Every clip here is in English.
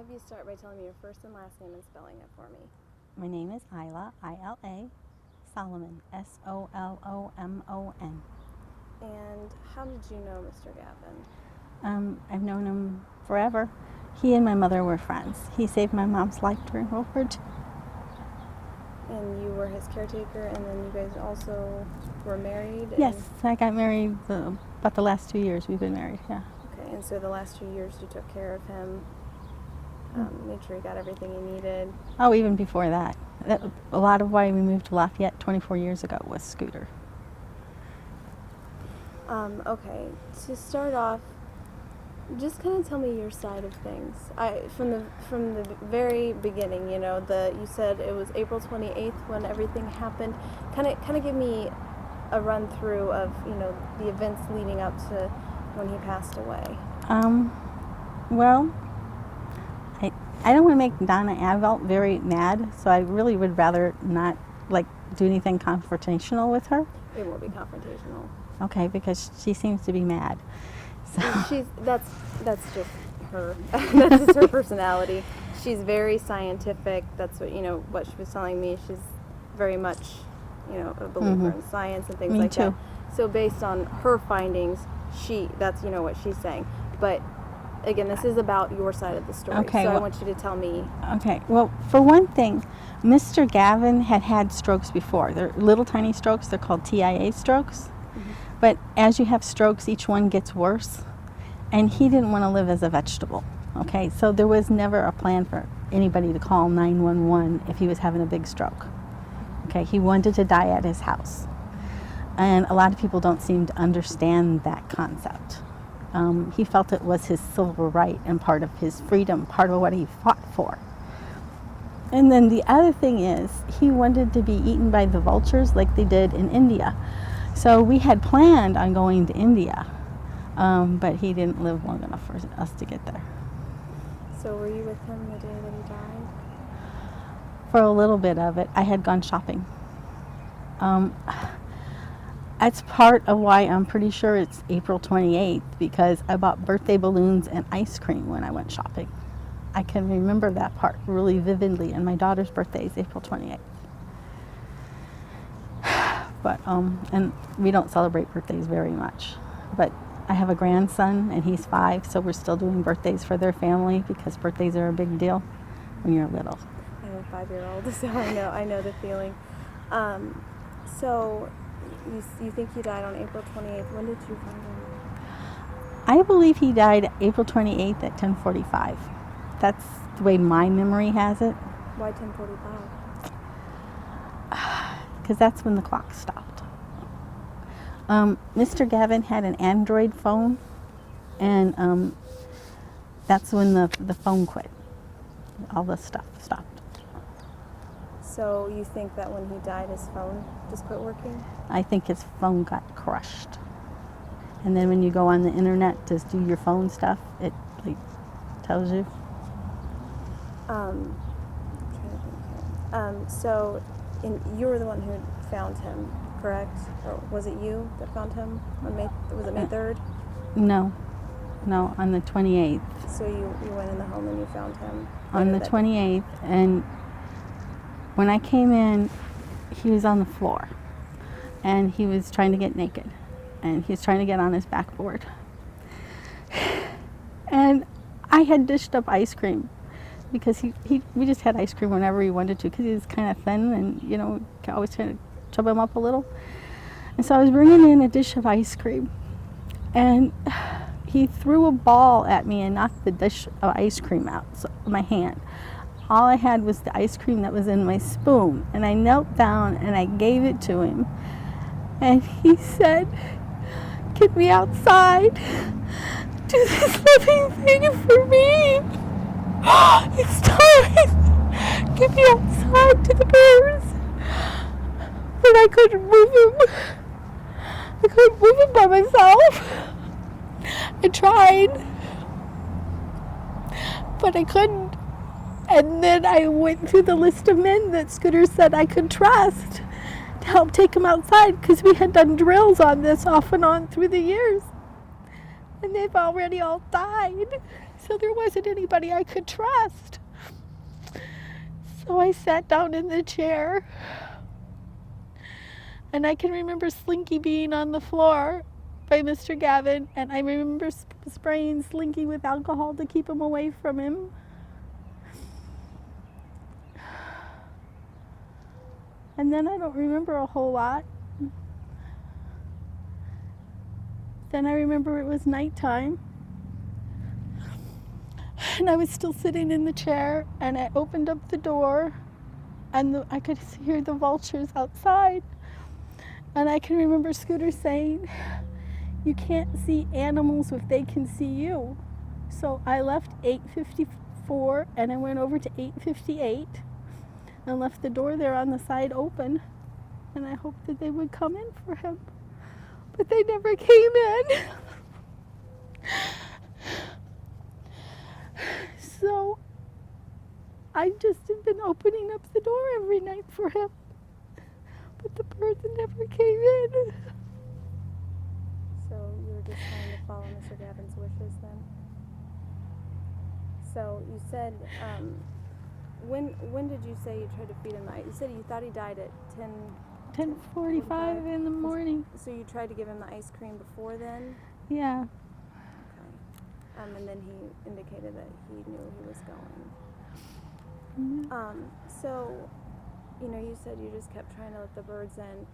have you start by telling me your first and last name and spelling it for me. My name is Ila, I-L-A, Solomon, S-O-L-O-M-O-N. And how did you know Mr. Gavin? I've known him forever. He and my mother were friends. He saved my mom's life during World War II. And you were his caretaker, and then you guys also were married? Yes, I got married about the last 2 years we've been married, yeah. Okay, and so the last 2 years you took care of him, made sure he got everything he needed? Oh, even before that. A lot of why we moved to Lafayette 24 years ago was Scooter. Okay, to start off, just kind of tell me your side of things. From the very beginning, you know, you said it was April 28th when everything happened. Kind of give me a run through of, you know, the events leading up to when he passed away. Well, I don't want to make Donna Avelt very mad, so I really would rather not do anything confrontational with her. It won't be confrontational. Okay, because she seems to be mad. So that's just her. That's just her personality. She's very scientific. That's what she was telling me. She's very much, a believer in science and things Me like too. that. So based on her findings, that's what she's saying. But again, this is about your side of the story. Okay, so I well- want you to tell me. Okay, well, for one thing, Mr. Gavin had strokes before. They're little tiny strokes. They're called TIA strokes. But as you have strokes, each one gets worse. And he didn't want to live as a vegetable. Okay, so there was never a plan for anybody to call 911 if he was having a big stroke. Okay, he wanted to die at his house. And a lot of people don't seem to understand that concept. He felt it was his civil right and part of his freedom, part of what he fought for. And then the other thing is, he wanted to be eaten by the vultures like they did in India. So we had planned on going to India, but he didn't live long enough for us to get there. So were you with him the day that he died? For a little bit of it, I had gone shopping. That's part of why I'm pretty sure it's April 28th, because I bought birthday balloons and ice cream when I went shopping. I can remember that part really vividly, and my daughter's birthday is April 28th. But, and we don't celebrate birthdays very much. But I have a grandson, and he's 5, so we're still doing birthdays for their family because birthdays are a big deal when you're little. I have a 5-year-old, so I know the feeling. So you think he died on April 28th. When did you find him? I believe he died April 28th at 10:45. That's the way my memory has it, Why 10:45? because that's when the clock stopped. Mr. Gavin had an Android phone, and that's when the phone quit. All the stuff stopped. So you think that when he died, his phone just quit working? I think his phone got crushed. And then when you go on the internet to do your phone stuff, it tells you. I'm trying to think here. So you were the one who found him, correct? Or was it you that found him on was it May 3rd? No, on the 28th. So you went in the home and you found him? On the 28th, and when I came in, he was on the floor, and he was trying to get naked, and he was trying to get on his backboard. And I had dished up ice cream, because we just had ice cream whenever he wanted to, because he was kind of thin, and always trying to chub him up a little. And so I was bringing in a dish of ice cream, and he threw a ball at me and knocked the dish of ice cream out of my hand. All I had was the ice cream that was in my spoon, and I knelt down and I gave it to him. And he said, "Get me outside. Do this living thing for me. It's time. Get me outside to the birds." But I couldn't move him. I couldn't move him by myself. I tried, but I couldn't. And then I went through the list of men that Scooter said I could trust to help take him outside, because we had done drills on this off and on through the years. And they've already all died. So so there wasn't anybody I could trust. So I sat down in the chair, and I can remember Slinky being on the floor by Mr. Gavin, and I remember spraying Slinky with alcohol to keep him away from him. And then I don't remember a whole lot. Then I remember it was nighttime, and I was still sitting in the chair, and I opened up the door, and I could hear the vultures outside. And I can remember Scooter saying, "You can't see animals if they can see you." So I left 8:54 and I went over to 8:58 and left the door there on the side open, and I hoped that they would come in for him. But they never came in. So I just have been opening up the door every night for him. But the birds never came in. So you were just trying to follow Mr. Gavin's wishes then? So you said, when did you say you tried to feed him? You said you thought he died at 10:45 in the morning. So you tried to give him the ice cream before then? Yeah. Okay. And then he indicated that he knew he was going. Mm-hmm. So, you said you just kept trying to let the birds in.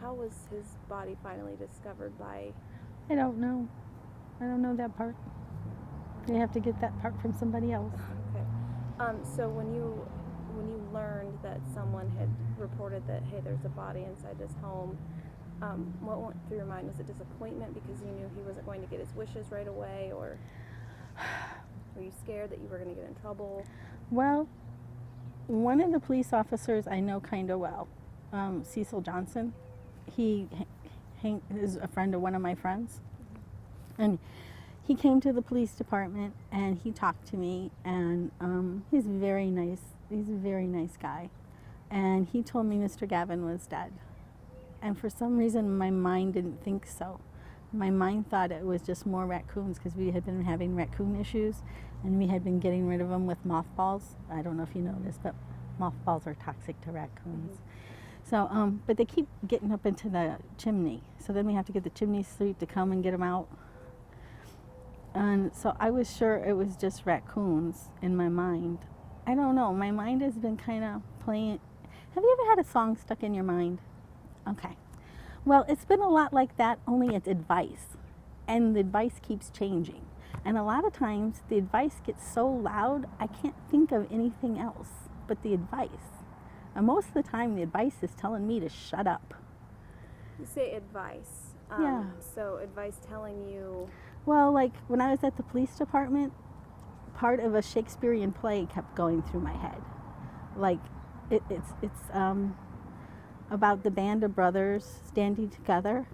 How was his body finally discovered by? I don't know. I don't know that part. They have to get that part from somebody else. Okay. So when you learned that someone had reported that, hey, there's a body inside this home, what went through your mind? Was it disappointment because you knew he wasn't going to get his wishes right away, or were you scared that you were going to get in trouble? Well, one of the police officers I know kind of well, Cecil Johnson, he is a friend of one of my friends. And he came to the police department and he talked to me, and he's very nice. He's a very nice guy. And he told me Mr. Gavin was dead. And for some reason, my mind didn't think so. My mind thought it was just more raccoons, because we had been having raccoon issues, and we had been getting rid of them with mothballs. I don't know if you know this, but mothballs are toxic to raccoons. Mm-hmm. So, but they keep getting up into the chimney. So then we have to get the chimney sweep to come and get them out. And so I was sure it was just raccoons in my mind. I don't know. My mind has been kind of playing. Have you ever had a song stuck in your mind? Okay. Well, it's been a lot like that, only it's advice. And the advice keeps changing. And a lot of times the advice gets so loud, I can't think of anything else but the advice. And most of the time the advice is telling me to shut up. You say advice. Yeah. So advice telling you... Well, like when I was at the police department, part of a Shakespearean play kept going through my head. Like it's about the band of brothers standing together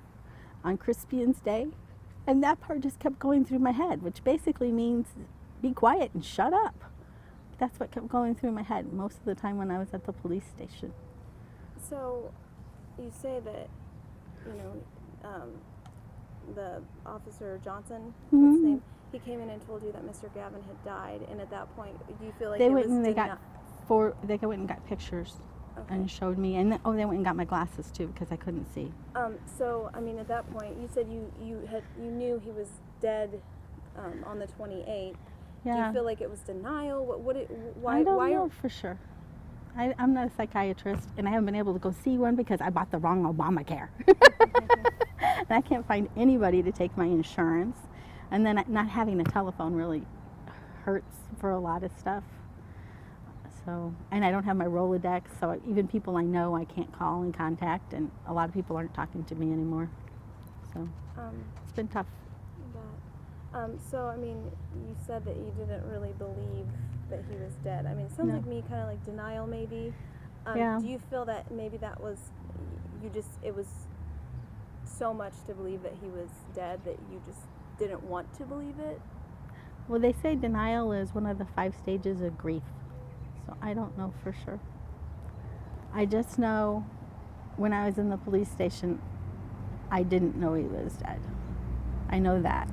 on Crispian's Day, and that part just kept going through my head, which basically means be quiet and shut up. That's what kept going through my head most of the time when I was at the police station. So you say that, the officer Johnson, Mm-hmm. his name, he came in and told you that Mr. Gavin had died, and at that point, do you feel like they it went was and they went and got pictures. Okay. And showed me, and they went and got my glasses too because I couldn't see. So I mean, at that point, you said you knew he was dead on the 28th. Yeah. Do you feel like it was denial? I don't know for sure. I'm not a psychiatrist, and I haven't been able to go see one because I bought the wrong Obamacare. And I can't find anybody to take my insurance. And then not having a telephone really hurts for a lot of stuff. So, and I don't have my Rolodex, so even people I know I can't call and contact, and a lot of people aren't talking to me anymore. So it's been tough. So I mean, you said that you didn't really believe that he was dead. I mean, it sounds like me, kind of like denial maybe. Yeah. Do you feel that maybe that was, it was so much to believe that he was dead that you just didn't want to believe it? Well, they say denial is one of the 5 stages of grief. So I don't know for sure. I just know when I was in the police station, I didn't know he was dead. I know that.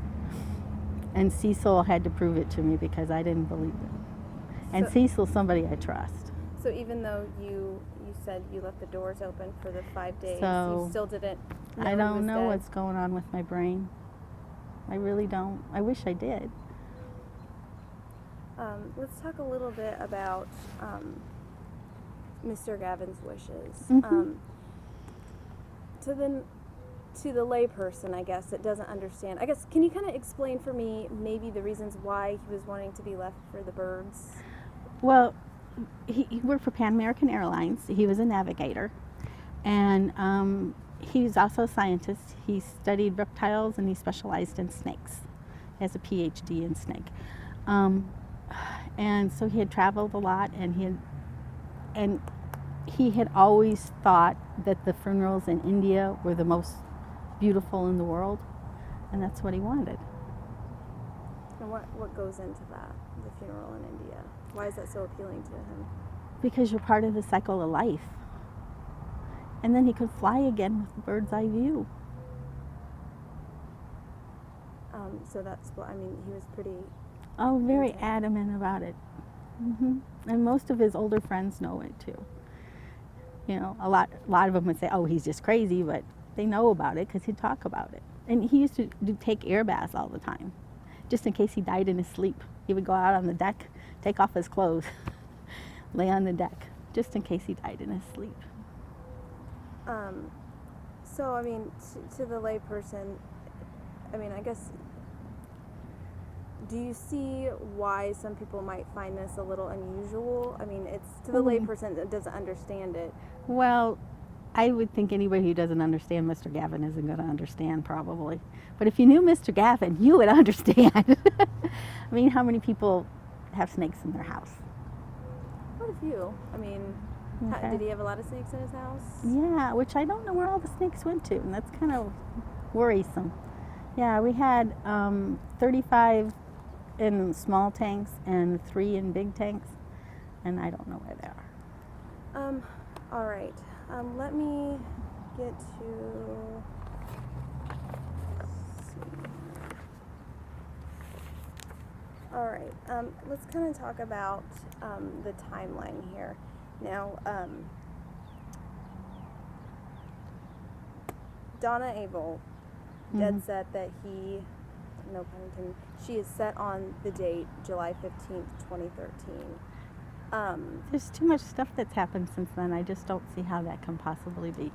And Cecil had to prove it to me because I didn't believe it. And So- Cecil's somebody I trust. So even though you said you left the doors open for the 5 days, So, you still didn't know I he don't was know dead? what's going on with my brain. I really don't. I wish I did. Let's talk a little bit about Mr. Gavin's wishes. Mhm. To the layperson, I guess, that doesn't understand. I guess, can you kind of explain for me maybe the reasons why he was wanting to be left for the birds? Well, he worked for Pan American Airlines. He was a navigator. And he's also a scientist. He studied reptiles and he specialized in snakes. He has a PhD in snake. And so he had traveled a lot, and he had always thought that the funerals in India were the most beautiful in the world, and that's what he wanted. And what goes into that, the funeral in India? Why is that so appealing to him? Because you're part of the cycle of life. And then he could fly again with a bird's eye view. So that's what, I mean, he was pretty... Oh, very Okay. adamant about it. And most of his older friends know it too. You know, a lot of them would say, "Oh, he's just crazy," but they know about it because he'd talk about it. And he used to take air baths all the time, just in case he died in his sleep. He would go out on the deck, take off his clothes, lay on the deck, just in case he died in his sleep. So, I mean, to the layperson, I mean, I guess, do you see why some people might find this a little unusual? I mean, it's to the layperson that doesn't understand it. Well, I would think anybody who doesn't understand Mr. Gavin isn't going to understand, probably. But if you knew Mr. Gavin, you would understand. I mean, how many people have snakes in their house? Quite a few. I mean, Okay. did he have a lot of snakes in his house? Yeah, which I don't know where all the snakes went to, and that's kind of worrisome. Yeah, we had 35 in small tanks and 3 in big tanks, and I don't know where they are. All right. Let me get to... let's see. All right. Let's kind of talk about the timeline here. Now, Donna Abel, dead set that he, no pun intended, she is set on the date July 15th, 2013. There's too much stuff that's happened since then. I just don't see how that can possibly be.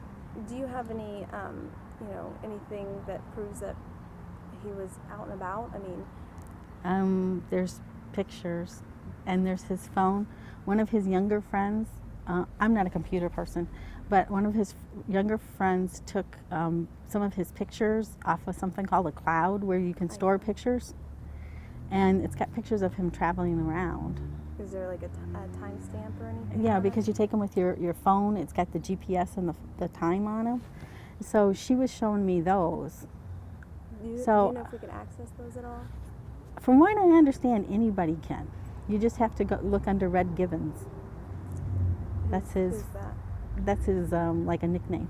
Do you have any, anything that proves that he was out and about? I mean, There's pictures, and there's his phone. One of his younger friends, I'm not a computer person, but one of his younger friends took some of his pictures off of something called a cloud, where you can store pictures, and it's got pictures of him traveling around. is there like a timestamp or anything? Yeah, on it? because you take them with your phone. It's got the GPS and the time on them. So she was showing me those. Do you so- know if we can access those at all? From what I understand, anybody can. You just have to go look under Red Gibbons. That's his. Who's that? That's his like a nickname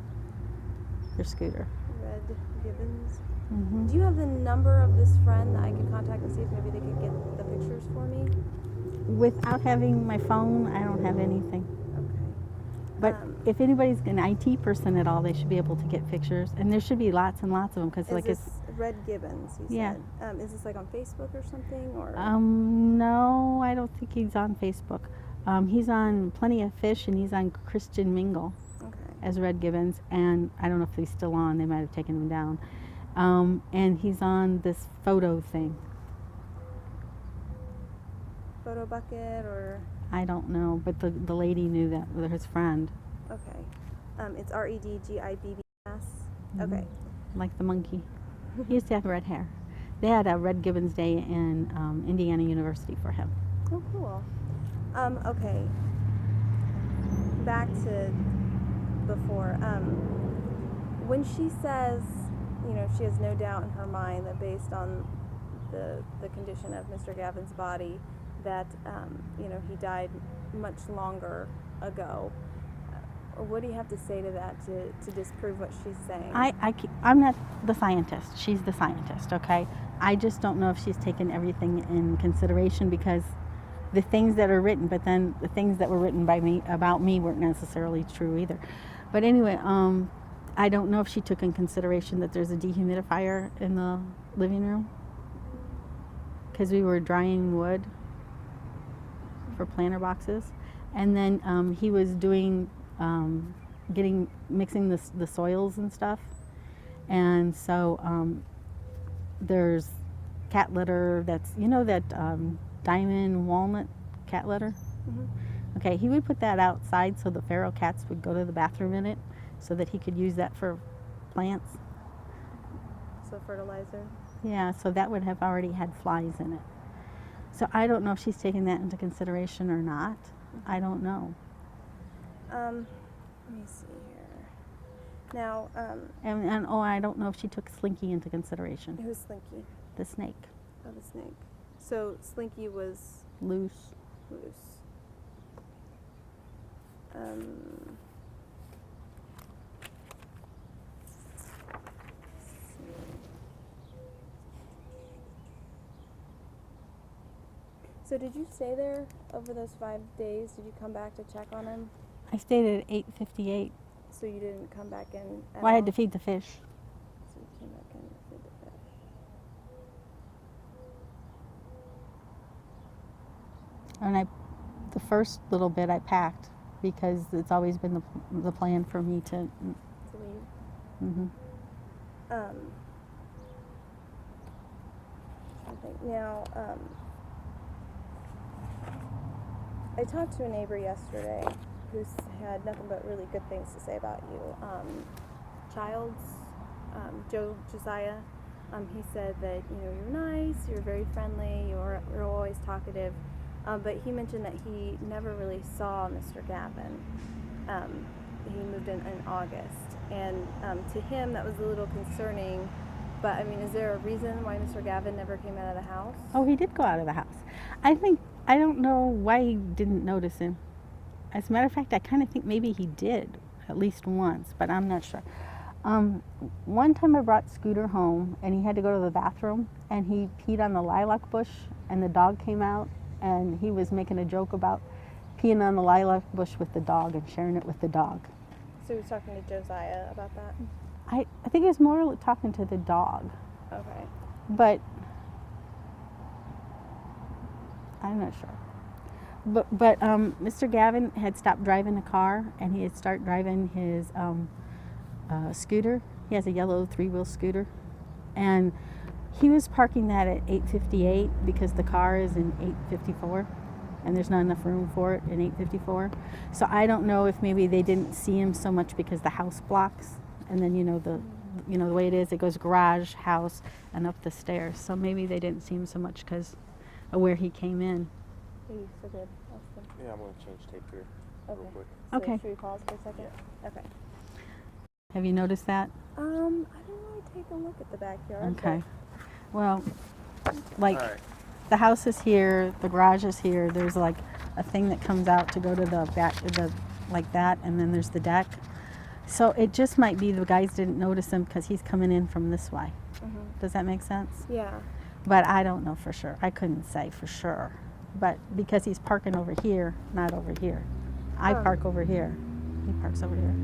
for Scooter. Red Gibbons. Hmm. Do you have the number of this friend that I could contact and see if maybe they could get the pictures for me? Without having my phone, I don't have anything. Okay. But if anybody's an IT person at all, they should be able to get pictures, and there should be lots and lots of them because Is like this it's. Red Gibbons, you Yeah. said? Is this like on Facebook or something? Or No, I don't think he's on Facebook. He's on Plenty of Fish, and he's on Christian Mingle okay. as Red Gibbons, and I don't know if he's still on. They might have taken him down. And he's on this photo thing. Photo Bucket or I don't know, but the lady knew that with his friend, okay. It's REDGIBBS. Mhm. Okay. like the monkey. He used to have red hair. They had a Red Gibbons Day in Indiana University for him. Oh, cool. Okay. Back to before. When she says, she has no doubt in her mind that based on the condition of Mr. Gavin's body, that, he died much longer ago. What do you have to say to that to disprove what she's saying? I'm not the scientist. She's the scientist, okay? I just don't know if she's taken everything in consideration, because the things that are written, but then the things that were written by me about me weren't necessarily true either. But anyway, I don't know if she took in consideration that there's a dehumidifier in the living room, because we were drying wood for planter boxes, and then he was doing mixing the soils and stuff, and so there's cat litter that's, that diamond walnut cat litter. Okay, he would put that outside so the feral cats would go to the bathroom in it, so that he could use that for plants. So fertilizer. Yeah, so that would have already had flies in it. So I don't know if she's taking that into consideration or not. I don't know. Let me see here. Now, And I don't know if she took Slinky into consideration. who's Slinky? The snake. Oh, the snake. So Slinky was Loose. loose. So did you stay there over those 5 days? Did you come back to check on him? I stayed at 8:58. So you didn't come back in at Well, I had to all? feed the fish. So you came back in to feed the fish. And the first little bit I packed, because it's always been the plan for me to. To leave. Mm-hmm. I think now, I talked to a neighbor yesterday who's had nothing but really good things to say about you. Josiah, he said that, you're nice, you're very friendly, you're always talkative, but he mentioned that he never really saw Mr. Gavin. He moved in August, and to him that was a little concerning. But I mean, is there a reason why Mr. Gavin never came out of the house? Oh, he did go out of the house. I don't know why he didn't notice him. As a matter of fact, I kind of think maybe he did at least once, but I'm not sure. One time I brought Scooter home, and he had to go to the bathroom, and he peed on the lilac bush, and the dog came out, and he was making a joke about peeing on the lilac bush with the dog and sharing it with the dog. So he was talking to Josiah about that? I think it was more talking to the dog. Okay. But I'm not sure. But Mr. Gavin had stopped driving the car, and he had started driving his scooter. He has a yellow 3-wheel scooter, and he was parking that at 8:58 because the car is in 8:54, and there's not enough room for it in 8:54. So I don't know if maybe they didn't see him so much because the house blocks, and then the way it is, it goes garage, house, and up the stairs. So maybe they didn't see him so much because of where he came in. You so good. Awesome. Yeah, I'm going to change tape here real quick. So Okay. should we pause for a second? Yeah. Okay. Have you noticed that? I didn't really take a look at the backyard. Okay. Well, like All right. the house is here, the garage is here. There's like a thing that comes out to go to the back, like that, and then there's the deck. So it just might be the guys didn't notice him because he's coming in from this way. Does that make sense? Yeah. But I don't know for sure. I couldn't say for sure. But because he's parking over here, not over here. I park over here. He parks over here.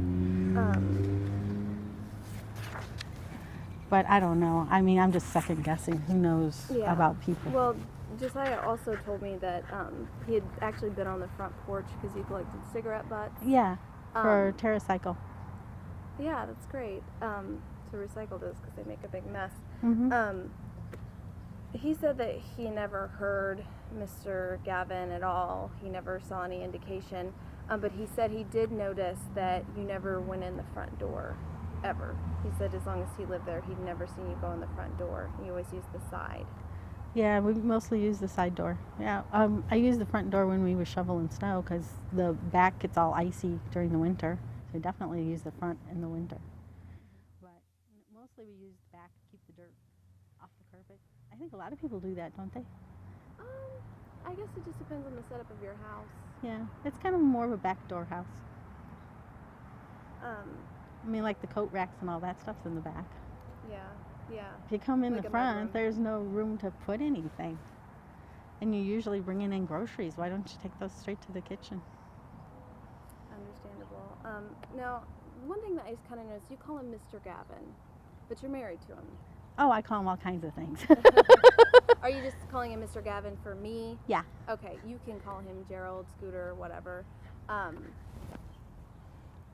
But I don't know. I mean, I'm just second guessing. Who knows Yeah. about people? Well, Josiah also told me that he had actually been on the front porch because he collected cigarette butts. Yeah, for Um, TerraCycle. Yeah, that's great. To recycle those because they make a big mess. Mm-hmm. He said that he never heard Mr. Gavin at all. He never saw any indication. But he said he did notice that you never went in the front door, ever. He said as long as he lived there, he'd never seen you go in the front door. You always used the side. Yeah, we mostly use the side door. Yeah, I use the front door when we were shoveling snow because the back gets all icy during the winter. So definitely use the front in the winter. But mostly we use the back to keep the dirt off the carpet. I think a lot of people do that, don't they? I guess it just depends on the setup of your house. Yeah, it's kind of more of a backdoor house. Um, I mean, like the coat racks and all that stuff's in the back. yeah. Yeah. If you come in Like the a front, mudroom. there's no room to put anything. And you're usually bringing in groceries. Why don't you take those straight to the kitchen? Understandable. Now, one thing that I just kind of noticed, you call him Mr. Gavin, but you're married to him. Oh, I call them all kinds of things. Are you just calling him Mr. Gavin for me? Yeah. Okay, you can call him Gerald, Scooter, whatever.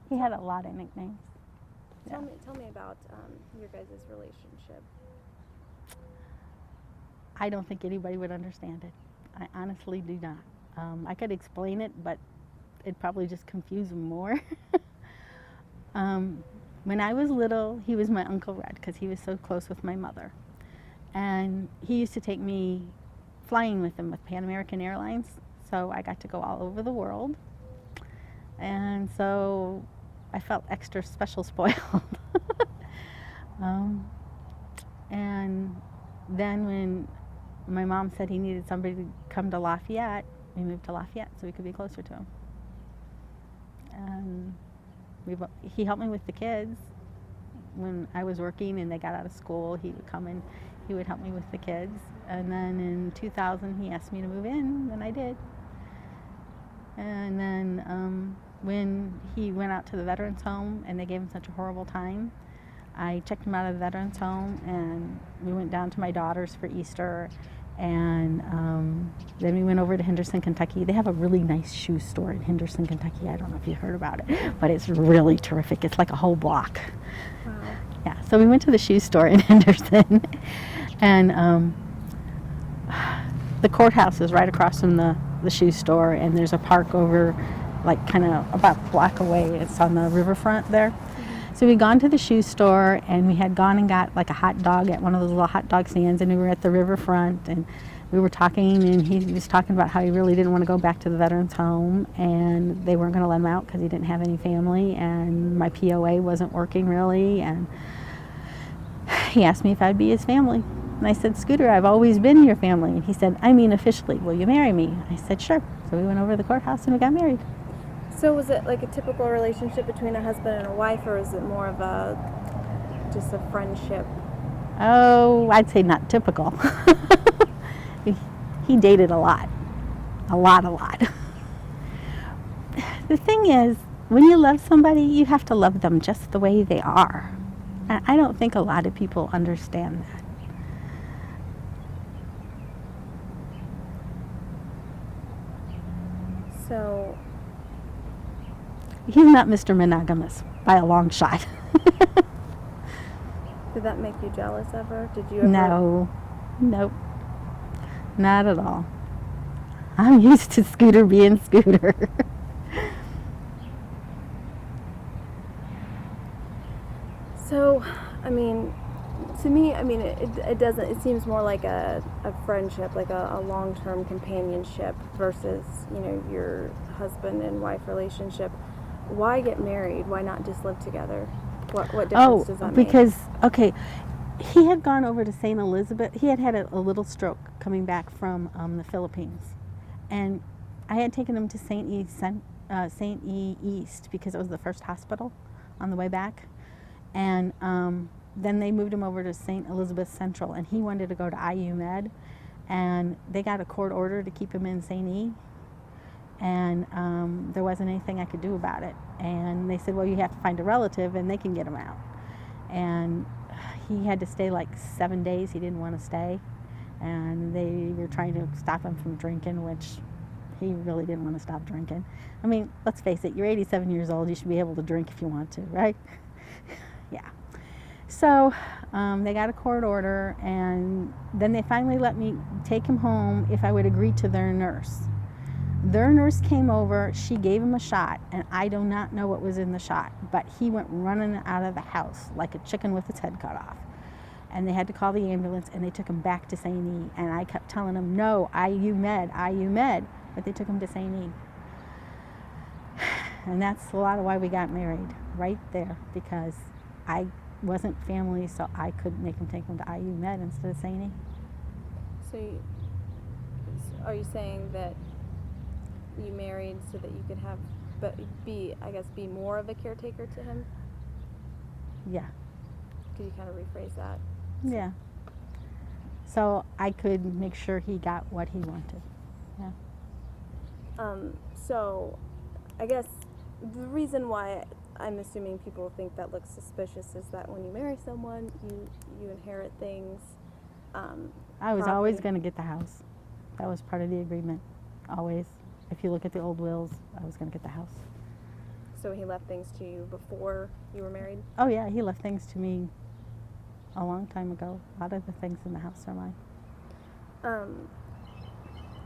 He had a lot of nicknames. Tell me about your guys' relationship. I don't think anybody would understand it. I honestly do not. I could explain it, but it'd probably just confuse them more. When I was little, he was my Uncle Red because he was so close with my mother. And he used to take me flying with him with Pan American Airlines. So I got to go all over the world. And so I felt extra special spoiled. And then when my mom said he needed somebody to come to Lafayette, we moved to Lafayette so we could be closer to him. And he helped me with the kids. When I was working and they got out of school, he would come and he would help me with the kids. And then in 2000, he asked me to move in, and I did. And then when he went out to the veterans home and they gave him such a horrible time, I checked him out of the veterans home, and we went down to my daughter's for Easter. And then we went over to Henderson, Kentucky. They have a really nice shoe store in Henderson, Kentucky. I don't know if you've heard about it, but it's really terrific. It's like a whole block. Wow. Yeah, so we went to the shoe store in Henderson, and the courthouse is right across from the shoe store, and there's a park over, like, kind of about a block away. It's on the riverfront there. Mm-hmm. So we'd gone to the shoe store, and we had gone and got like a hot dog at one of those little hot dog stands, and we were at the riverfront, and we were talking, and he was talking about how he really didn't want to go back to the veterans home, and they weren't going to let him out because he didn't have any family, and my POA wasn't working really, and he asked me if I'd be his family. And I said, Scooter, I've always been your family. And he said, I mean officially, will you marry me? I said, sure. So we went over to the courthouse and we got married. So was it like a typical relationship between a husband and a wife, or is it more of just a friendship? Oh, I'd say not typical. He dated a lot. A lot. The thing is, when you love somebody, you have to love them just the way they are. And I don't think a lot of people understand that. So He's not Mr. Monogamous by a long shot. did that make you jealous ever? Did you ever? No. Nope. Not at all. I'm used to Scooter being Scooter. So, I mean, to me, I mean, it doesn't, it seems more like a friendship, like a long-term companionship versus, you know, your husband and wife relationship. Why get married? Why not just live together? What difference does that make? Because, okay, he had gone over to St. Elizabeth. He had had a little stroke coming back from the Philippines. And I had taken him to St. E. East because it was the first hospital on the way back. And then they moved him over to St. Elizabeth Central, and he wanted to go to IU Med. And they got a court order to keep him in St. E. And there wasn't anything I could do about it. And they said, well, you have to find a relative and they can get him out. And he had to stay like 7 days. He didn't want to stay. And they were trying to stop him from drinking, which he really didn't want to stop drinking. I mean, let's face it, you're 87 years old. You should be able to drink if you want to, right? Yeah. So they got a court order, and then they finally let me take him home if I would agree to their nurse. Their nurse came over, she gave him a shot, and I do not know what was in the shot, but he went running out of the house like a chicken with its head cut off. And they had to call the ambulance, and they took him back to St. E. And I kept telling them, no, IU Med, but they took him to St. E. And that's a lot of why we got married, right there, because I wasn't family, so I could make him take him to IU Med instead of St. E. So are you saying that you married so that you could have, but be more of a caretaker to him? Yeah. Could you kind of rephrase that? Yeah. So I could make sure he got what he wanted. Yeah. So I guess the reason why I'm assuming people think that looks suspicious is that when you marry someone, you inherit things. I was always property. going to get the house. That was part of the agreement. Always. If you look at the old wills, I was going to get the house. So he left things to you before you were married? Oh, yeah, he left things to me a long time ago. A lot of the things in the house are mine.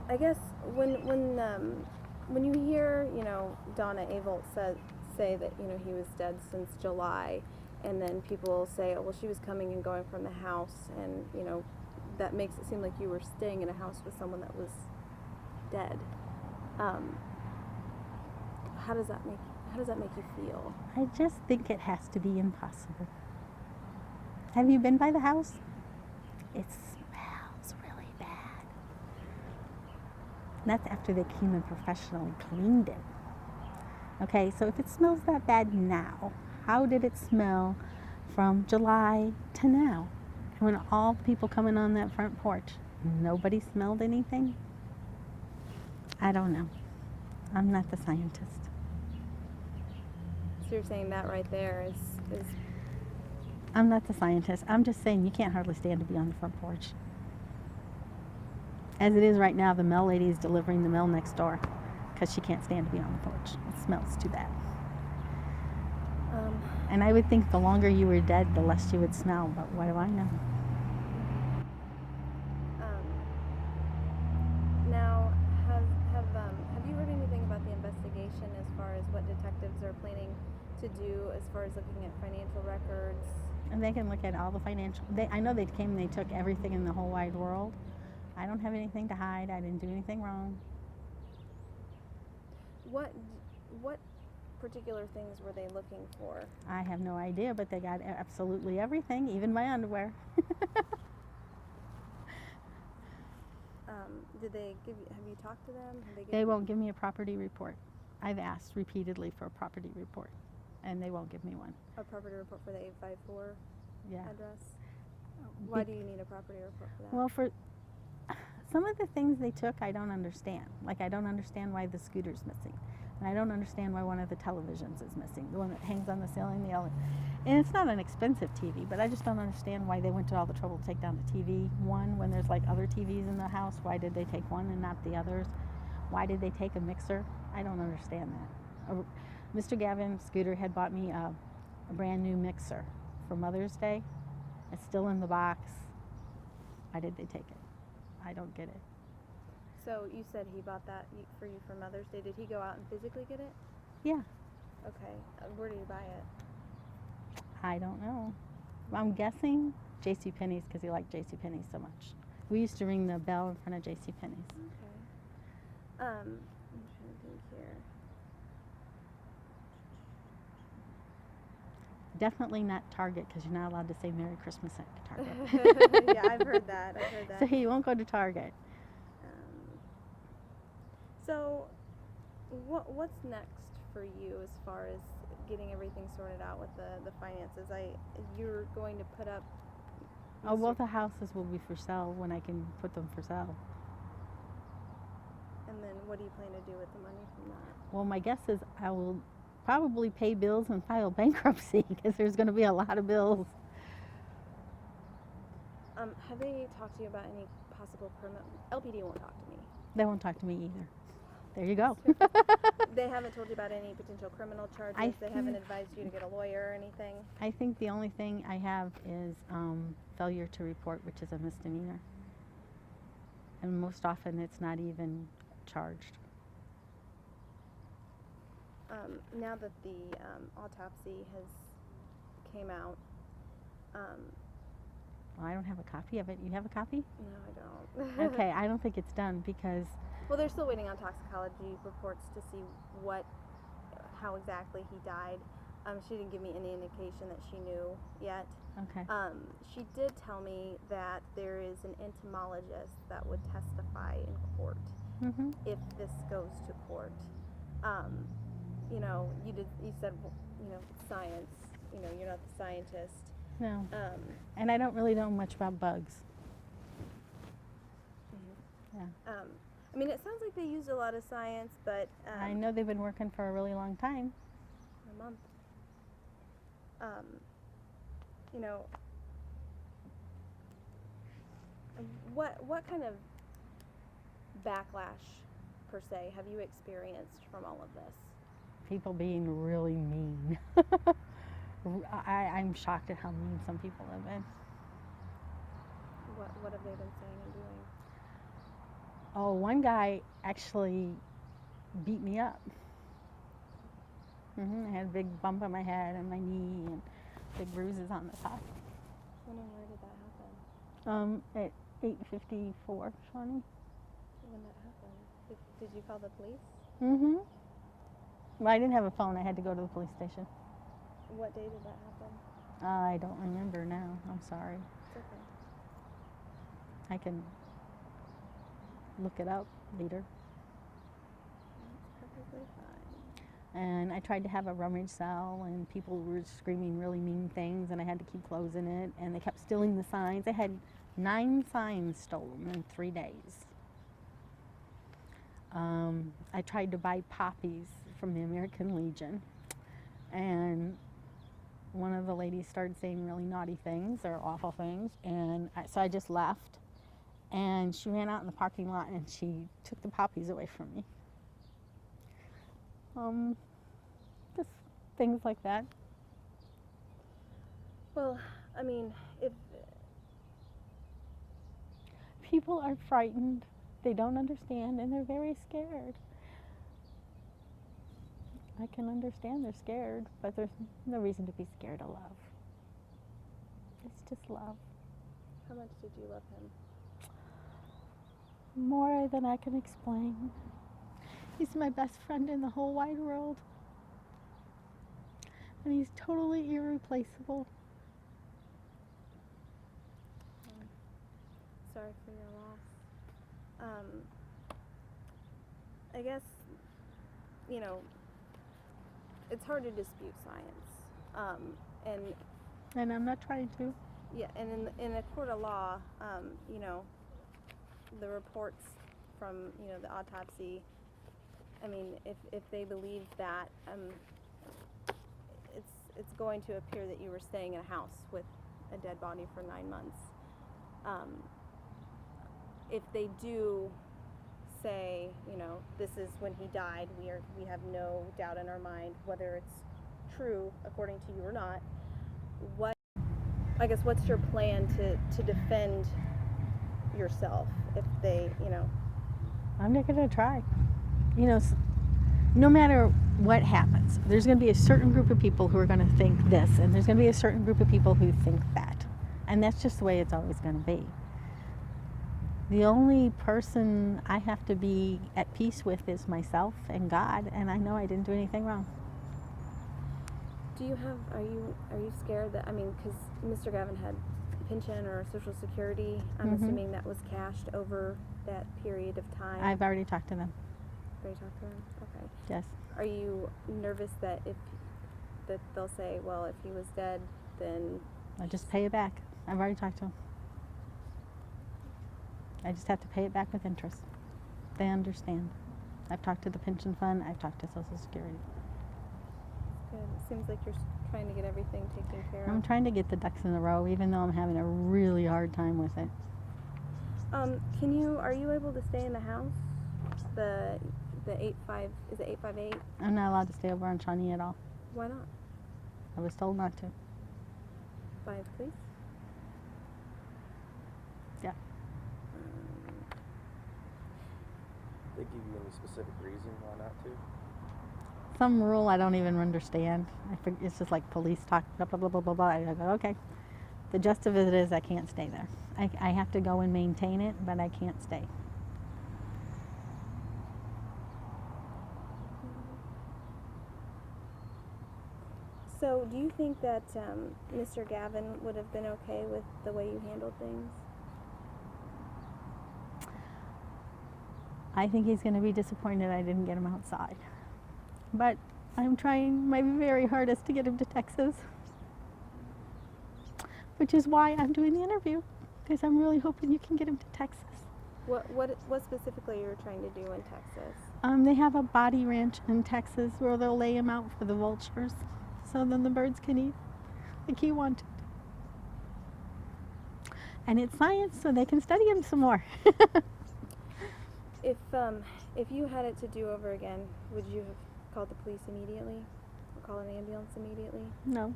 I guess when you hear, Donna Avolt say that, he was dead since July, and then people say, oh, well, she was coming and going from the house, and, that makes it seem like you were staying in a house with someone that was dead. How does that make you feel? I just think it has to be impossible. Have you been by the house? It smells really bad. And that's after they came and professionally cleaned it. Okay, so if it smells that bad now, how did it smell from July to now? And when all the people coming on that front porch, nobody smelled anything? I don't know. I'm not the scientist. So you're saying that right there is I'm not the scientist. I'm just saying you can't hardly stand to be on the front porch. As it is right now, the mail lady is delivering the mail next door because she can't stand to be on the porch. It smells too bad. And I would think the longer you were dead, the less you would smell, but what do I know? Now, have you heard anything about the investigation as far as what detectives are planning to do as far as looking at financial records? And they can look at all the financial. I know they came and they took everything in the whole wide world. I don't have anything to hide. I didn't do anything wrong. What particular things were they looking for? I have no idea, but they got absolutely everything, even my underwear. Did they have you talked to them? They won't give me a property report. I've asked repeatedly for a property report, and they won't give me one. A property report for the 854 Yeah. address? Why do you need a property report for that? Well, for some of the things they took, I don't understand. Like, I don't understand why the scooter's missing. And I don't understand why one of the televisions is missing, the one that hangs on the ceiling. And it's not an expensive TV, but I just don't understand why they went to all the trouble to take down the TV one when there's like other TVs in the house. Why did they take one and not the others? Why did they take a mixer? I don't understand that. Mr. Gavin Scooter had bought me a brand new mixer for Mother's Day. It's still in the box. Why did they take it? I don't get it. So you said he bought that for you for Mother's Day. Did he go out and physically get it? Yeah. Okay. Where did he buy it? I don't know. I'm guessing JCPenney's because he liked JCPenney's so much. We used to ring the bell in front of JCPenney's. Okay. I'm trying to think here. Definitely not Target because you're not allowed to say Merry Christmas at Target. Yeah, I've heard that. So you won't go to Target. So, what's next for you as far as getting everything sorted out with the finances? You're going to put up. Oh, well, the houses will be for sale when I can put them for sale. And then, what do you plan to do with the money from that? Well, my guess is I will probably pay bills and file bankruptcy because there's going to be a lot of bills. Have they talked to you about any possible criminal? LPD won't talk to me. They won't talk to me either. There you go. They haven't told you about any potential criminal charges? They haven't advised you to get a lawyer or anything? I think the only thing I have is failure to report, which is a misdemeanor. And most often it's not even charged. Now that the autopsy has came out, Well, I don't have a copy of it. You have a copy? no, I don't. Okay, I don't think it's done because Well, they're still waiting on toxicology reports to see how exactly he died. She didn't give me any indication that she knew yet. okay. She did tell me that there is an entomologist that would testify in court Mm-hmm. if this goes to court. You said, science. You're not the scientist. No. And I don't really know much about bugs. Yeah. I mean, it sounds like they used a lot of science, but I know they've been working for a really long time. a month. You know, what kind of backlash per se have you experienced from all of this? People being really mean. I'm shocked at how mean some people have been. What have they been saying and doing? Oh, one guy actually beat me up. I had a big bump on my head and my knee and big bruises on the top. When and where did that happen? At 8:54, Shawnee. When that happened? Did you call the police? Well, I didn't have a phone. I had to go to the police station. What day did that happen? I don't remember now. I'm sorry. It's okay. I can look it up later. It's perfectly fine. And I tried to have a rummage sale, and people were screaming really mean things, and I had to keep closing it, and they kept stealing the signs. I had 9 signs stolen in 3 days. I tried to buy poppies from the American Legion, and one of the ladies started saying really naughty things or awful things, and so I just left, and she ran out in the parking lot and she took the poppies away from me. Just things like that. Well, I mean, if People are frightened, they don't understand, and they're very scared. I can understand they're scared, but there's no reason to be scared of love. It's just love. how much did you love him? More than I can explain. He's my best friend in the whole wide world. And he's totally irreplaceable. Sorry for your loss. I guess, you know, it's hard to dispute science. And I'm not trying to. Yeah, and in a court of law, you know, the reports from, you know, the autopsy, I mean, if they believe that, it's going to appear that you were staying in a house with a dead body for 9 months. If they do say, you know, this is when he died, we have no doubt in our mind whether it's true according to you or not, what's your plan to defend yourself if they, you know? I'm not going to try. You know, no matter what happens, there's going to be a certain group of people who are going to think this, and there's going to be a certain group of people who think that. And that's just the way it's always going to be. The only person I have to be at peace with is myself and God, and I know I didn't do anything wrong. Are you scared that, I mean, because Mr. Gavin had pension or Social Security, I'm assuming that was cashed over that period of time? I've already talked to them. Already talked to them? Okay. Yes. Are you nervous that they'll say, well, if he was dead, then... I'll just pay it back. I've already talked to them. I just have to pay it back with interest. They understand. I've talked to the pension fund. I've talked to Social Security. Good. It seems like you're trying to get everything taken care of. I'm trying to get the ducks in a row, even though I'm having a really hard time with it. Are you able to stay in the house? The 8-5, is it 858? I'm not allowed to stay over on Shawnee at all. Why not? I was told not to. By the police? Yeah. They give you any specific reason why not to? Some rule I don't even understand. It's just like police talk, blah, blah, blah, blah, blah, blah. I go, okay. The gist of it is I can't stay there. I have to go and maintain it, but I can't stay. So, do you think that Mr. Gavin would have been okay with the way you handled things? I think he's going to be disappointed I didn't get him outside. But I'm trying my very hardest to get him to Texas. which is why I'm doing the interview, because I'm really hoping you can get him to Texas. What specifically you're trying to do in Texas? They have a body ranch in Texas where they'll lay him out for the vultures, so then the birds can eat, like he wanted. And it's science, so they can study him some more. If you had it to do over again, would you have called the police immediately, or called an ambulance immediately? No,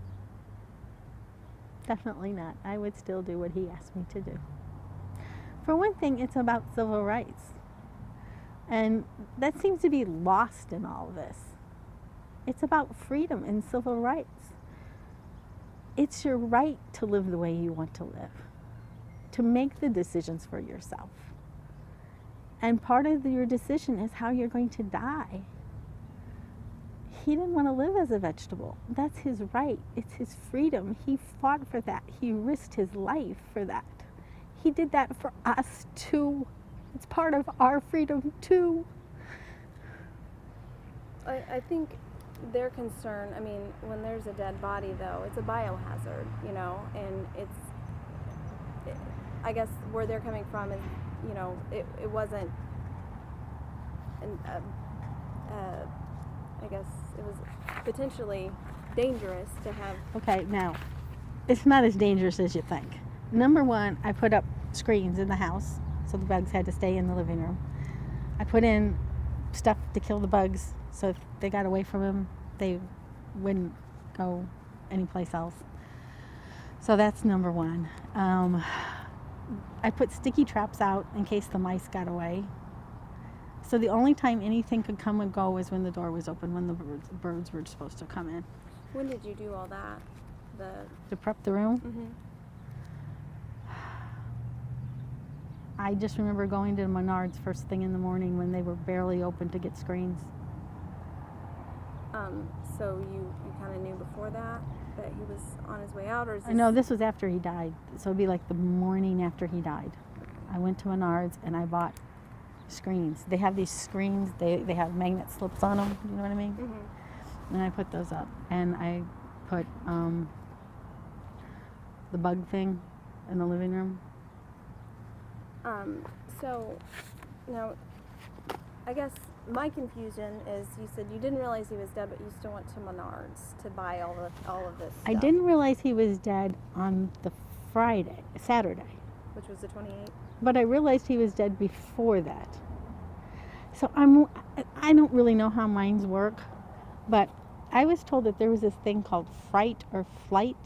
definitely not. I would still do what he asked me to do. For one thing, it's about civil rights. And that seems to be lost in all of this. It's about freedom and civil rights. It's your right to live the way you want to live, to make the decisions for yourself. And part of your decision is how you're going to die. He didn't want to live as a vegetable. That's his right. It's his freedom. He fought for that. He risked his life for that. He did that for us too. It's part of our freedom too. I think their concern, I mean, when there's a dead body though, it's a biohazard, you know, and I guess where they're coming from is, you know, it wasn't, I guess it was potentially dangerous to have. Okay, now, it's not as dangerous as you think. Number one, I put up screens in the house, so the bugs had to stay in the living room. I put in stuff to kill the bugs, so if they got away from him, they wouldn't go anyplace else. So that's number one. I put sticky traps out in case the mice got away. So the only time anything could come and go was when the door was open, when the birds were supposed to come in. When did you do all that? To prep the room? Mm-hmm. I just remember going to Menards first thing in the morning when they were barely open to get screens. So you kind of knew before that he was on his way out, or is this... No, this was after he died. So it'd be like the morning after he died. I went to Menards and I bought screens. They have these screens, they have magnet slips on them, you know what I mean? Mm-hmm. And I put those up. And I put the bug thing in the living room. So now, I guess my confusion is you said you didn't realize he was dead, but you still went to Menards to buy all of this stuff. I didn't realize he was dead on the Saturday. Which was the 28th? But I realized he was dead before that. So I don't really know how minds work, but I was told that there was this thing called fight or flight.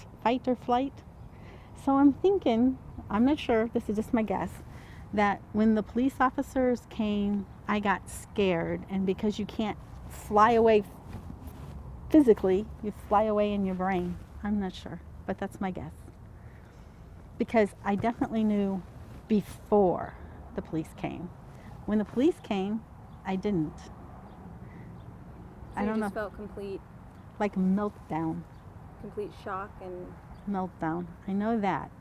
So I'm thinking, I'm not sure, this is just my guess, that when the police officers came, I got scared, and because you can't fly away physically, you fly away in your brain. I'm not sure, but that's my guess. Because I definitely knew before the police came. When the police came, I didn't. So I don't you just know. felt complete Meltdown. complete shock and... Meltdown. I know that.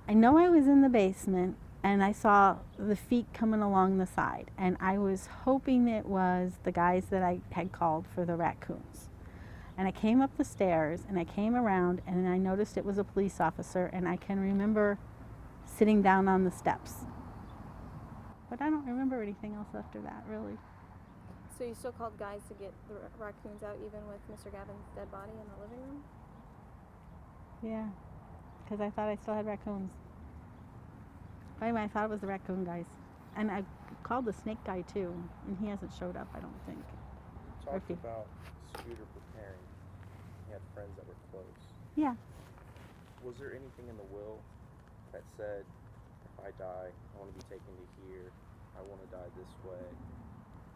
I know I was in the basement and I saw the feet coming along the side, and I was hoping it was the guys that I had called for the raccoons. And I came up the stairs and I came around and I noticed it was a police officer, and I can remember sitting down on the steps. But I don't remember anything else after that, really. So you still called guys to get the raccoons out even with Mr. Gavin's dead body in the living room? Yeah, because I thought I still had raccoons. But anyway, I thought it was the raccoon guys. And I called the snake guy too, and he hasn't showed up, I don't think. You talked about Scooter preparing. He had friends that were close. Yeah. Was there anything in the will that said, if I die, I want to be taken to here, I want to die this way?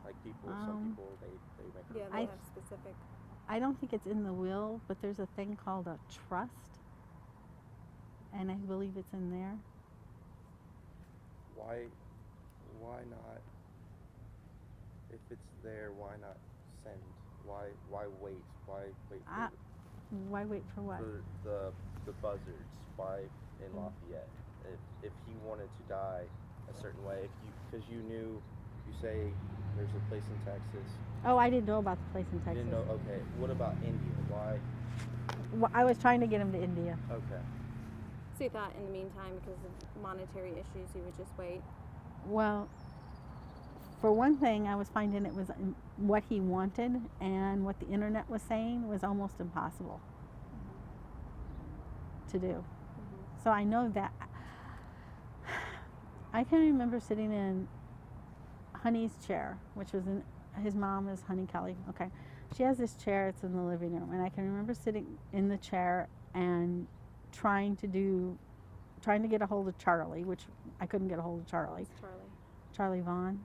Like some people, they make... Yeah, they have specific... I don't think it's in the will, but there's a thing called a trust, and I believe it's in there. Why not? If it's there, why not send? Why wait? Why wait for Why wait for what? for the buzzards? Why in Lafayette? If he wanted to die a certain way, because you knew, you say there's a place in Texas. Oh, I didn't know about the place in You Texas. didn't know. Okay. What about India? Why Well, I was trying to get him to India. Okay. So you thought in the meantime, because of monetary issues, you would just wait? Well, for one thing, I was finding it was what he wanted and what the internet was saying was almost impossible to do. So I know that. I can remember sitting in Honey's chair, which was his mom is Honey Kelly. Okay. She has this chair, it's in the living room, and I can remember sitting in the chair and trying to get a hold of Charlie, which I couldn't get a hold of Charlie. Who's Charlie? Charlie Vaughn,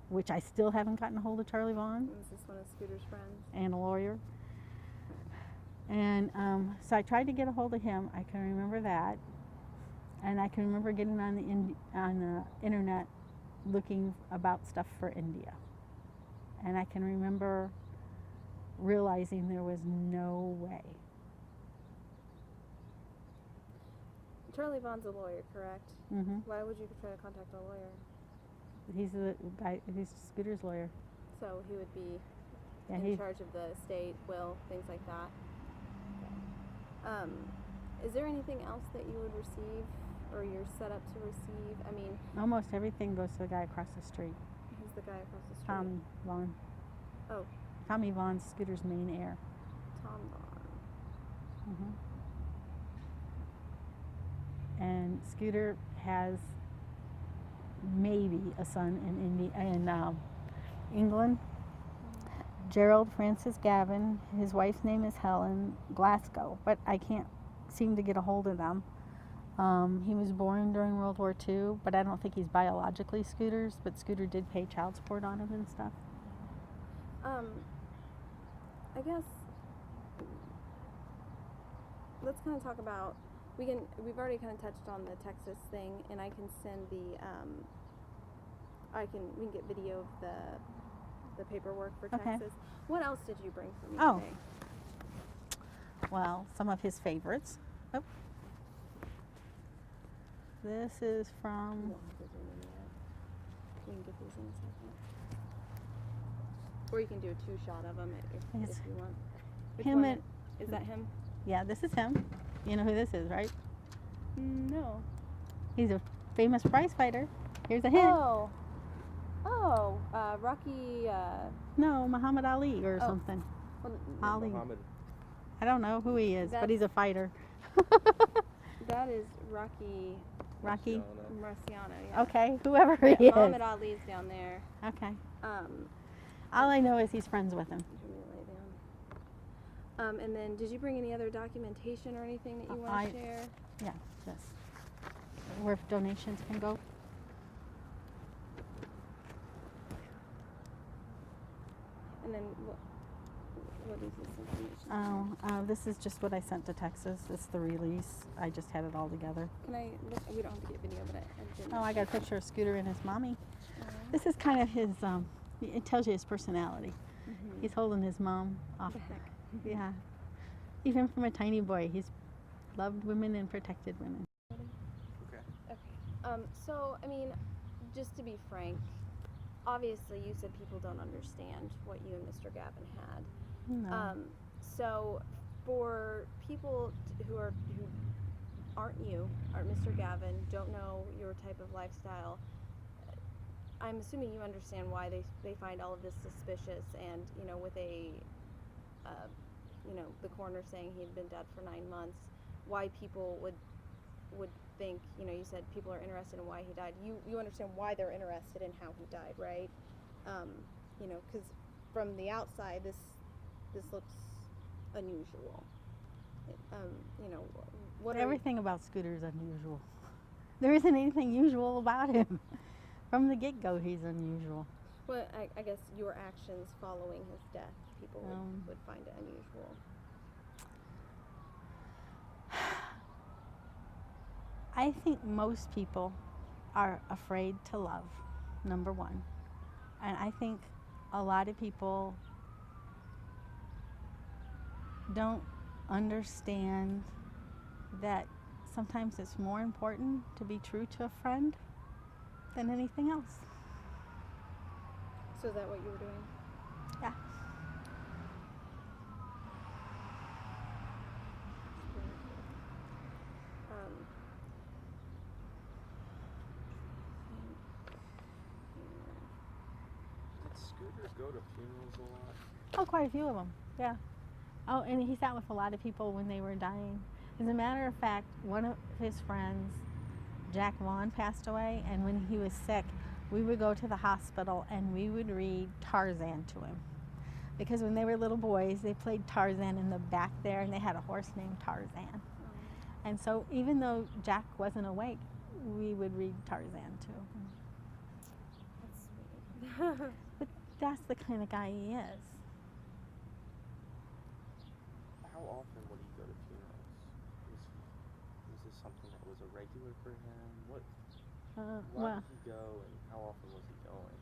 which I still haven't gotten a hold of Charlie Vaughn. Is this one of Scooter's friends? And a lawyer. And so I tried to get a hold of him. I can remember that. And I can remember getting on the internet looking about stuff for India. And I can remember realizing there was no way. Charlie Vaughn's a lawyer, correct? Mm-hmm. Why would you try to contact a lawyer? He's the guy. He's Scooter's lawyer. So he would be Yeah, in charge of the estate, will, things like that. Is there anything else that you would receive, or you're set up to receive? I mean, almost everything goes to the guy across the street, who's the guy across the street? Tommy Vaughn. Oh, Tommy Vaughn's Scooter's main heir. Tom Vaughn. Mm-hmm. And Scooter has maybe a son in England. Gerald Francis Gavin. His wife's name is Helen Glasgow, but I can't seem to get a hold of them. He was born during World War II, but I don't think he's biologically Scooter's, but Scooter did pay child support on him and stuff. I guess let's kind of talk about, we've already kind of touched on the Texas thing, and I can send we can get video of the paperwork for Okay. Texas. What else did you bring for me Oh. today? Well, some of his favorites. Oh. This is from, We can get these in a second. Or you can do a two-shot of them if Yes. you want. Which Him one and- is that him? yeah, this is him. You know who this is, right? No. He's a famous prize fighter. Here's a hint. Rocky. No, Muhammad Ali or Oh. something. Well, Ali. Muhammad. I don't know who he is, but That's- he's a fighter. that is Rocky Rocky. Marciano. Yeah. Okay, whoever he is. Muhammad Ali's down there. Okay. Um, All I know is he's friends with him. let me lay down. And then, did you bring any other documentation or anything that you want I- to share? Yeah, this. Where donations can go. And then, what is this information? This is just what I sent to Texas. It's the release. I just had it all together. Can I look? We don't have to get video, but I didn't. Oh, I got a picture of Scooter and his mommy. Uh-huh. This is kind of his, it tells you his personality. Mhm. He's holding his mom off. What the heck? Yeah. Even from a tiny boy, he's loved women and protected women. Okay. Okay. So, I mean, just to be frank, obviously you said people don't understand what you and Mr. Gavin had. No. So, for people who aren't you, aren't Mr. Gavin, don't know your type of lifestyle, I'm assuming you understand why they find all of this suspicious, and, you know, with the coroner saying he had been dead for 9 months, why people would think, you know, you said people are interested in why he died. You understand why they're interested in how he died, right? You know, because from the outside, this looks unusual. You know, what are Everything about Scooter is unusual. There isn't anything usual about him. From the get-go, he's unusual. well, I guess your actions following his death, people would find it unusual. I think most people are afraid to love, number one. And I think a lot of people don't understand that sometimes it's more important to be true to a friend than anything else. So is that what you were doing? Yeah. guys go to funerals a lot? Oh, quite a few of them, yeah. Oh, and he sat with a lot of people when they were dying. As a matter of fact, one of his friends, Jack Vaughn, passed away, and when he was sick, we would go to the hospital and we would read Tarzan to him. Because when they were little boys, they played Tarzan in the back there, and they had a horse named Tarzan. And so even though Jack wasn't awake, we would read Tarzan to him. That's sweet. But that's the kind of guy he is. How often would he go to funerals? Was this something that was a regular for him? Why Well, did he go, and how often was he going?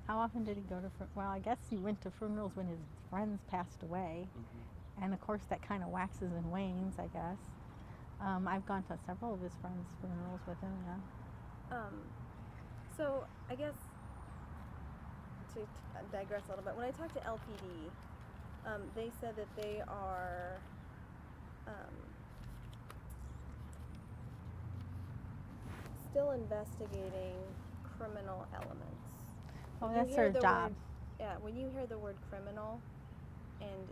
how often did he go to well, I guess he went to funerals when his friends passed away. Mm-hmm. And of course that kind of waxes and wanes, I guess. I've gone to several of his friends' funerals with him, yeah. So I guess to digress a little bit, when I talked to LPD, they said that they are still investigating criminal elements. Oh, When you that's hear their the job. word- yeah, when you hear the word criminal and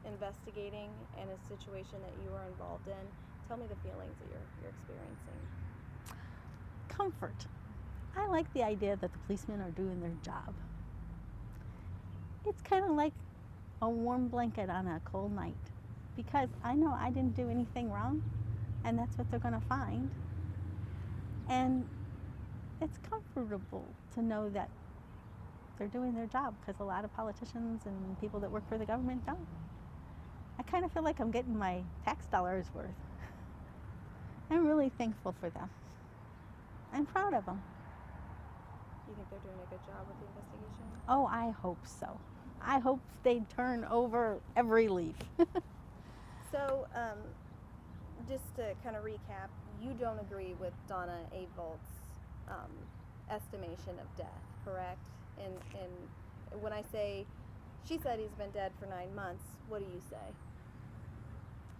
investigating in a situation that you were involved in, tell me the feelings that you're experiencing. Comfort. I like the idea that the policemen are doing their job. It's kind of like a warm blanket on a cold night, because I know I didn't do anything wrong, and that's what they're going to find. And it's comfortable to know that they're doing their job, because a lot of politicians and people that work for the government don't. I kind of feel like I'm getting my tax dollars worth. I'm really thankful for them. I'm proud of them. You think they're doing a good job with the investigation? Oh, I hope so. I hope they turn over every leaf. So, just to kind of recap, you don't agree with Donna Avolt's estimation of death, correct? And when I say she said he's been dead for 9 months, what do you say?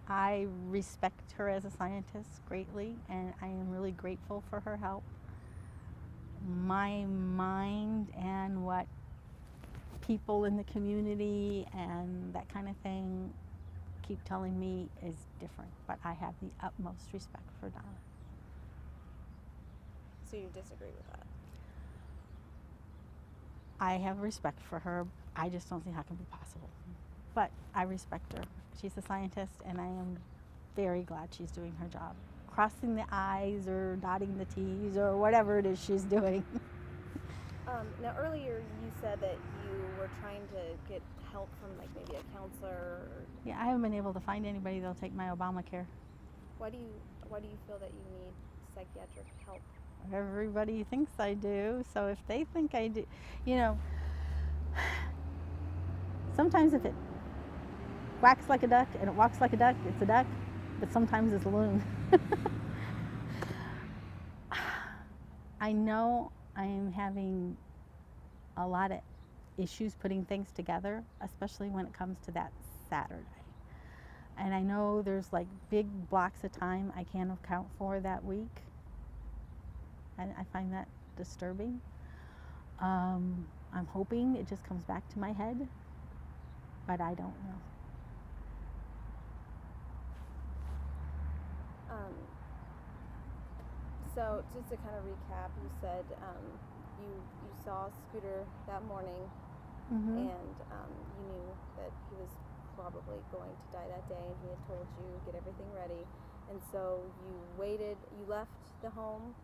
I respect her as a scientist greatly, and I am really grateful for her help. My mind and what people in the community and that kind of thing keep telling me is different, but I have the utmost respect for Donna. So you disagree with that? I have respect for her. I just don't see how it can be possible. But I respect her. She's a scientist, and I am very glad she's doing her job. Crossing the I's or dotting the T's or whatever it is she's doing. Now, earlier you said that you were trying to get help from like maybe a counselor. Or Yeah, I haven't been able to find anybody that'll take my Obamacare. why do you feel that you need psychiatric help? Everybody thinks I do, so if they think I do, you know, sometimes if it quacks like a duck and it walks like a duck, it's a duck, but sometimes it's a loon. I know I am having a lot of issues putting things together, especially when it comes to that Saturday. And I know there's like big blocks of time I can't account for that week. And I find that disturbing. I'm hoping it just comes back to my head, but I don't know. So just to kind of recap, you said you saw Scooter that morning, Mm-hmm. and you knew that he was probably going to die that day, and he had told you get everything ready, and so you waited. You left the home,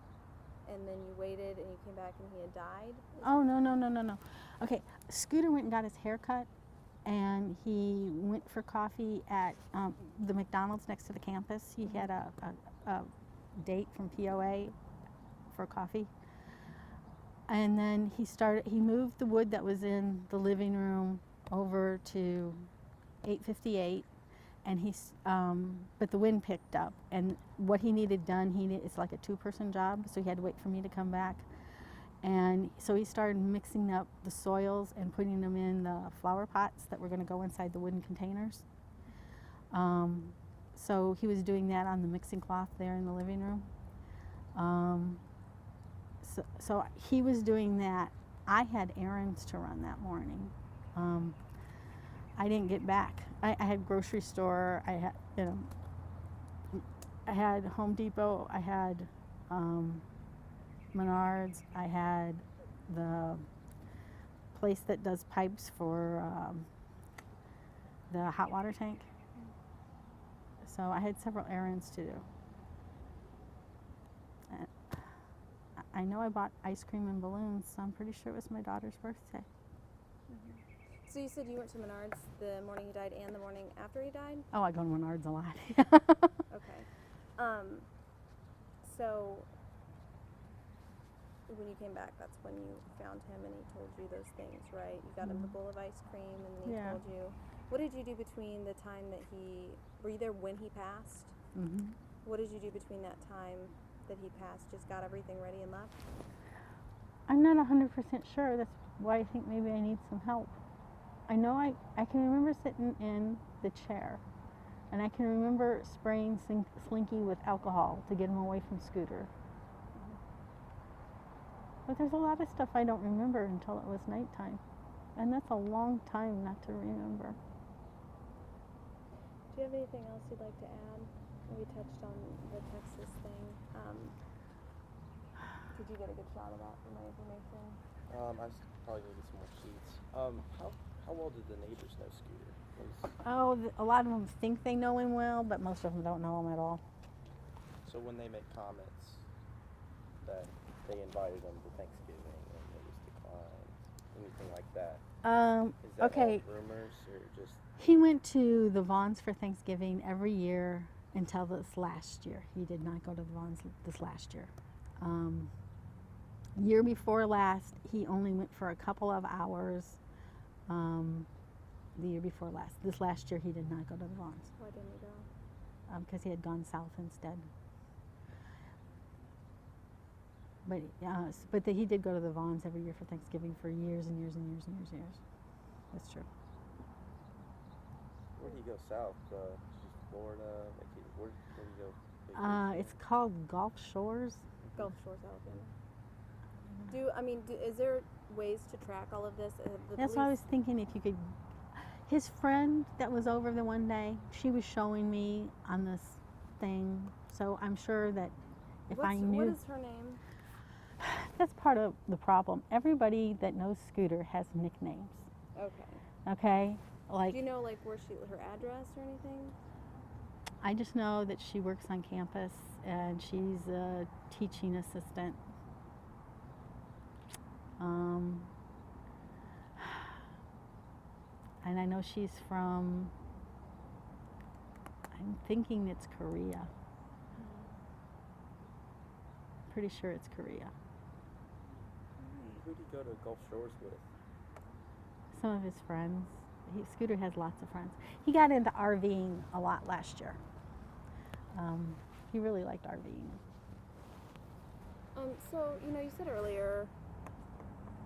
and then you waited, and you came back, and he had died. Oh, no. Okay, Scooter went and got his hair cut, and he went for coffee at the McDonald's next to the campus. He had a date from POA for coffee. And then he moved the wood that was in the living room over to 858, and but the wind picked up, and what he needed done, it's like a 2-person job, so he had to wait for me to come back. And so he started mixing up the soils and putting them in the flower pots that were going to go inside the wooden containers. So he was doing that on the mixing cloth there in the living room. So he was doing that I had errands to run that morning. I didn't get back. I had grocery store. I had, I had Home Depot. I had Menards. I had the place that does pipes for the hot water tank. So I had several errands to do. I know I bought ice cream and balloons, so I'm pretty sure it was my daughter's birthday. So you said you went to Menards the morning he died and the morning after he died? Oh, I go to Menards a lot. Okay. So when you came back, that's when you found him and he told you those things, right? You got him the bowl of ice cream and then he told you. What did you do between the time that were you there when he passed? Mm-hmm. What did you do between that time that he passed? Just got everything ready and left? I'm not 100% sure. That's why I think maybe I need some help. I know I can remember sitting in the chair, and I can remember spraying Slinky with alcohol to get him away from Scooter. But there's a lot of stuff I don't remember until it was nighttime, and that's a long time not to remember. Do you have anything else you'd like to add? We touched on the Texas thing. Did you get a good shot of that for my information? I probably needed some more sheets. How well did the neighbors know Scooter? Oh, a lot of them think they know him well, but most of them don't know him at all. So when they make comments that they invited him to Thanksgiving and it was declined, anything like that? Is that Okay. all rumors or just? He went to the Vons for Thanksgiving every year until this last year. He did not go to the Vons this last year. Year before last, he only went for a couple of hours. The year before last. This last year, he did not go to the Vons. Why didn't he go? Because he had gone south instead. But he did go to the Vons every year for Thanksgiving for years and years and years and years and years. That's true. Where did he go south? Florida? Where did he go? Vacation? It's called Gulf Shores. Gulf Shores, Alabama. Is there ways to track all of this? That's why I was thinking if you could. His friend that was over the one day, she was showing me on this thing. So I'm sure that if I knew. What is her name? That's part of the problem. Everybody that knows Scooter has nicknames. Okay. Okay? Like, do you know where her address or anything? I just know that she works on campus and she's a teaching assistant. And I know she's from, I'm thinking it's Korea. Pretty sure it's Korea. Who did he go to Gulf Shores with? Some of his friends. Scooter has lots of friends. He got into RVing a lot last year. He really liked RVing. So, you said earlier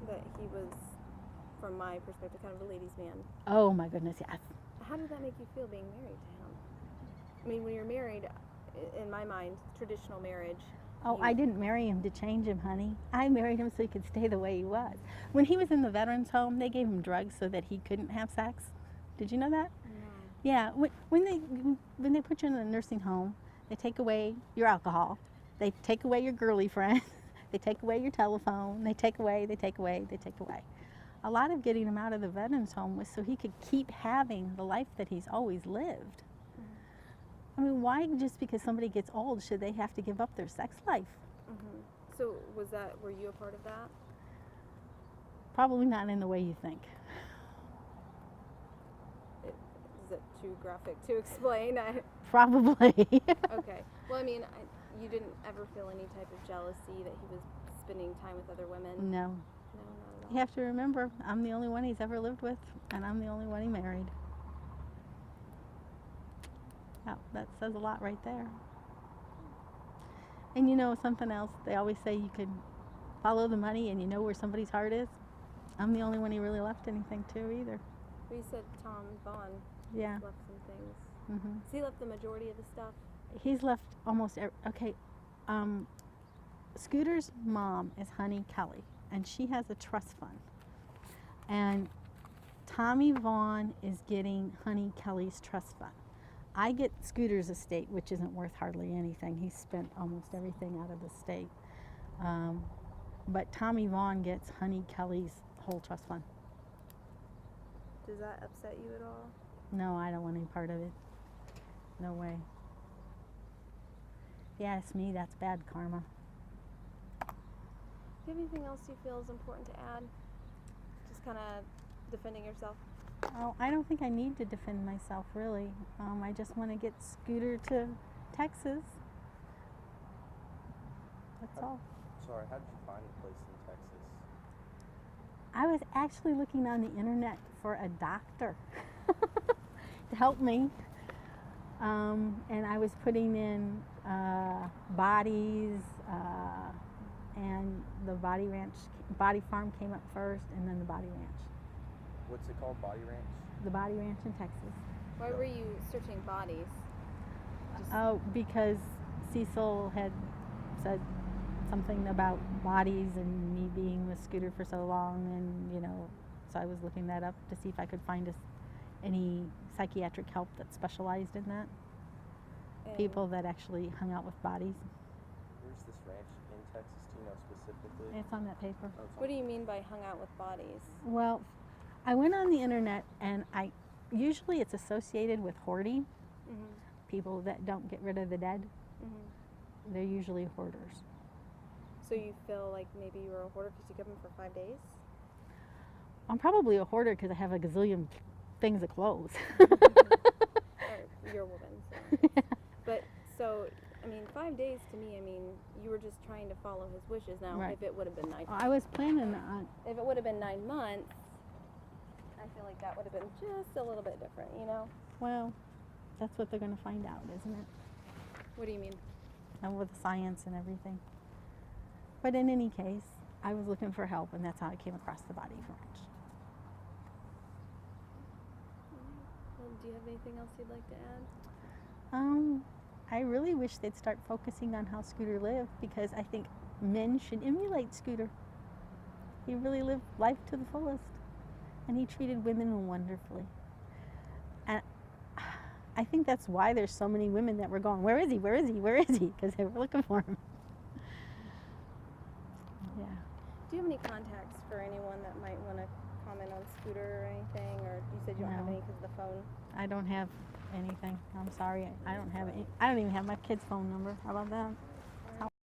that he was, from my perspective, kind of a ladies' man. Oh my goodness, yes. How did that make you feel being married to him? I mean, when you're married, in my mind, traditional marriage. Oh, I didn't marry him to change him, honey. I married him so he could stay the way he was. When he was in the veterans home, they gave him drugs so that he couldn't have sex. Did you know that? No. Yeah. When they put you in a nursing home, they take away your alcohol. They take away your girly friend. They take away your telephone. They take away. A lot of getting him out of the veterans home was so he could keep having the life that he's always lived. I mean, why just because somebody gets old should they have to give up their sex life? Mm-hmm. So were you a part of that? Probably not in the way you think. Is it too graphic to explain? Probably. Okay. Well, I mean, you didn't ever feel any type of jealousy that he was spending time with other women? No. No, not at all. You have to remember, I'm the only one he's ever lived with, and I'm the only one he married. Oh, that says a lot right there. And something else, they always say you can follow the money and you know where somebody's heart is. I'm the only one he really left anything to either. Well, you said Tom Vaughn left some things. Mm-hmm. Has he left the majority of the stuff? He's left almost okay. Scooter's mom is Honey Kelly, and she has a trust fund. And Tommy Vaughn is getting Honey Kelly's trust fund. I get Scooter's estate, which isn't worth hardly anything. He's spent almost everything out of the state. But Tommy Vaughn gets Honey Kelly's whole trust fund. Does that upset you at all? No, I don't want any part of it. No way. If you ask me, that's bad karma. Do you have anything else you feel is important to add? Just kind of defending yourself? Oh, I don't think I need to defend myself, really. I just want to get Scooter to Texas. That's all. Sorry, how did you find a place in Texas? I was actually looking on the internet for a doctor to help me. And I was putting in bodies, and the body farm came up first, and then the body ranch. What's it called? Body Ranch? The body ranch in Texas. Why were you searching bodies? Oh, because Cecil had said something about bodies and me being with Scooter for so long, and so I was looking that up to see if I could find any psychiatric help that specialized in that. And People that actually hung out with bodies. Where's this ranch in Texas? Do you know specifically? It's on that paper. Oh, it's on- What do you mean by hung out with bodies? Well, I went on the internet, and usually it's associated with hoarding. Mm-hmm. People that don't get rid of the dead, Mm-hmm. they're usually hoarders. So you feel like maybe you were a hoarder because you kept them for 5 days? I'm probably a hoarder because I have a gazillion things of clothes. Or you're a woman. So. But so, 5 days to me, you were just trying to follow his wishes. Now, Right. if it would have been 9 I was planning on, if it would have been 9 months, I feel like that would have been just a little bit different, well, that's what they're going to find out, isn't it? What do you mean? And with the science and everything. But in any case, I was looking for help, and that's how I came across the body ranch. Well, do you have anything else you'd like to add? I really wish they'd start focusing on how Scooter lived, because I think men should emulate Scooter. He really lived life to the fullest, and he treated women wonderfully. And I think that's why there's so many women that were going, where is he, where is he, where is he? Because they were looking for him. Yeah. Do you have any contacts for anyone that might want to comment on Scooter or anything? Or you said you don't have No. any because of the phone? I don't have anything. I'm sorry. I don't have any. I don't even have my kid's phone number. How about that?